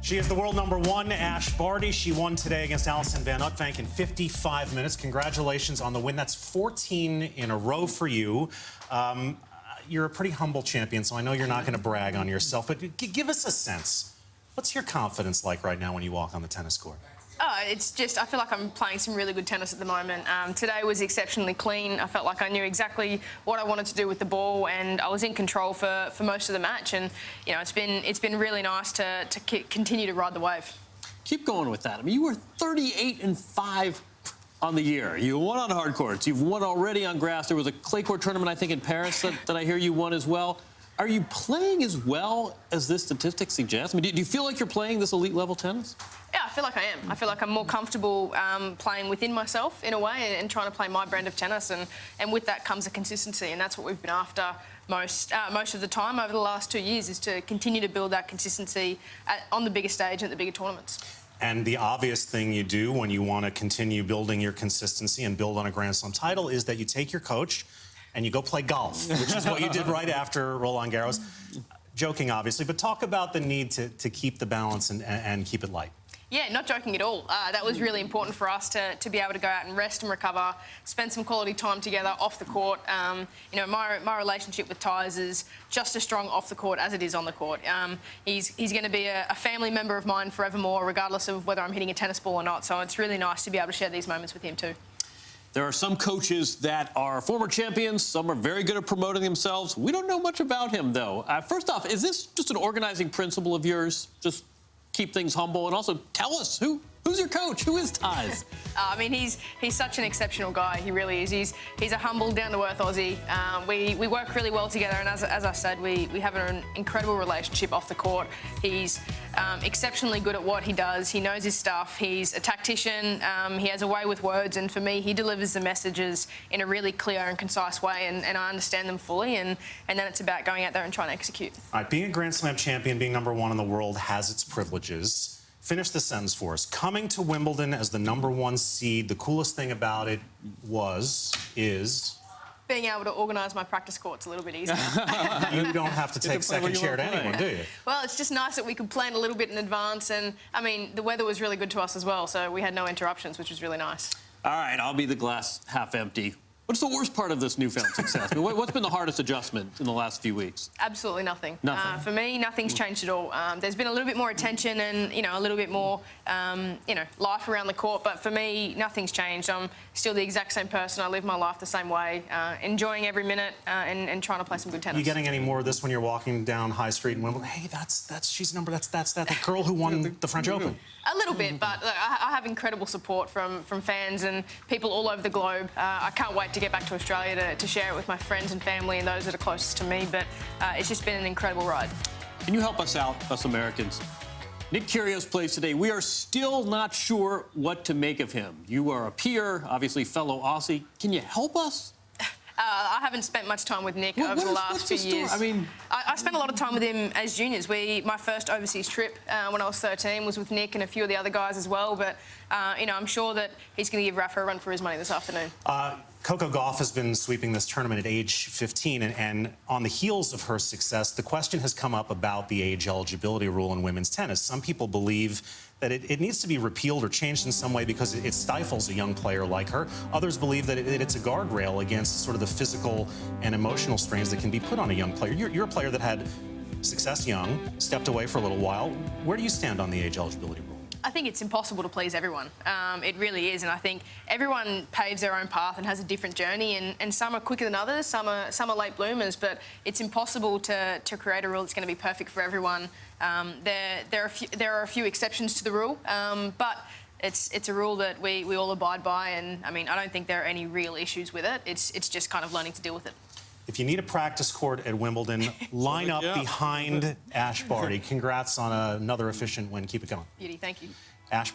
She is the world #1, Ashleigh Barty. She won today against Alison Van Uytvanck in 55 minutes. Congratulations on the win. That's 14 in a row for you. You're a pretty humble champion, so I know you're not going to brag on yourself, but give us a sense. What's your confidence like right now when you walk on the tennis court? It's just, I feel like I'm playing some really good tennis at the moment. Today was exceptionally clean. I felt like I knew exactly what I wanted to do with the ball, and I was in control for most of the match. And you know, it's been really nice to continue to ride the wave. Keep going with that. I mean, you were 38-5 on the year. You won on hard courts. You've won already on grass. There was a clay court tournament, I think, in Paris that I hear you won as well. Are you playing as well as this statistic suggests? I mean, do you feel like you're playing this elite level tennis? Yeah, I feel like I am. I feel like I'm more comfortable playing within myself in a way and trying to play my brand of tennis. And with that comes a consistency, and that's what we've been after most of the time over the last 2 years, is to continue to build that consistency on the bigger stage and at the bigger tournaments. And the obvious thing you do when you want to continue building your consistency and build on a Grand Slam title is that you take your coach and you go play golf, which is what you did right after Roland Garros. Joking, obviously, but talk about the need to keep the balance and keep it light. Yeah, not joking at all. That was really important for us to be able to go out and rest and recover, spend some quality time together off the court. You know, my relationship with Tyes is just as strong off the court as it is on the court. He's going to be a family member of mine forevermore, regardless of whether I'm hitting a tennis ball or not. So it's really nice to be able to share these moments with him too. There are some coaches that are former champions. Some are very good at promoting themselves. We don't know much about him, though. First off, is this just an organizing principle of yours? Just keep things humble, and also tell us who's your coach? Who is Tyes? I mean, he's such an exceptional guy. He really is. He's a humble, down-to-earth Aussie. We work really well together, and as I said, we have an incredible relationship off the court. He's exceptionally good at what he does. He knows his stuff. He's a tactician. He has a way with words, and for me, he delivers the messages in a really clear and concise way, and I understand them fully, and then it's about going out there and trying to execute. All right, being a Grand Slam champion, being #1 in the world has its privileges. Finish the sentence for us. Coming to Wimbledon as the #1 seed, the coolest thing about it is... being able to organise my practice courts a little bit easier. You don't have to take second chair to anyone, do you? Well, it's just nice that we could plan a little bit in advance, and, I mean, the weather was really good to us as well, so we had no interruptions, which was really nice. All right, I'll be the glass half empty. What's the worst part of this newfound success? I mean, what's been the hardest adjustment in the last few weeks? Absolutely nothing. Nothing. For me, nothing's changed at all. There's been a little bit more attention and, you know, a little bit more, you know, life around the court. But for me, nothing's changed. I'm still the exact same person. I live my life the same way, enjoying every minute and trying to play some good tennis. Are you getting any more of this when you're walking down High Street in Wimbledon? Hey, that's the girl who won the French Open. A little bit, but look, I have incredible support from fans and people all over the globe. I can't wait to get back to Australia to share it with my friends and family and those that are closest to me, but it's just been an incredible ride. Can you help us out, us Americans? Nick Kyrgios plays today. We are still not sure what to make of him. You are a peer, obviously fellow Aussie. Can you help us? I haven't spent much time with Nick over the last few years. I mean, I spent a lot of time with him as juniors. My first overseas trip when I was 13 was with Nick and a few of the other guys as well. But you know, I'm sure that he's going to give Rafa a run for his money this afternoon. Coco Gauff has been sweeping this tournament at age 15, and on the heels of her success, the question has come up about the age eligibility rule in women's tennis. Some people believe that it needs to be repealed or changed in some way because it stifles a young player like her. Others believe that it's a guardrail against sort of the physical and emotional strains that can be put on a young player. You're a player that had success young, stepped away for a little while. Where do you stand on the age eligibility rule? I think it's impossible to please everyone. It really is, and I think everyone paves their own path and has a different journey, and some are quicker than others, some are late bloomers, but it's impossible to create a rule that's going to be perfect for everyone. There are a few exceptions to the rule, but it's a rule that we all abide by, and I mean, I don't think there are any real issues with it. It's just kind of learning to deal with it. If you need a practice court at Wimbledon, line up behind Ashleigh Barty. Congrats on another efficient win. Keep it going. Beauty, thank you. Ashleigh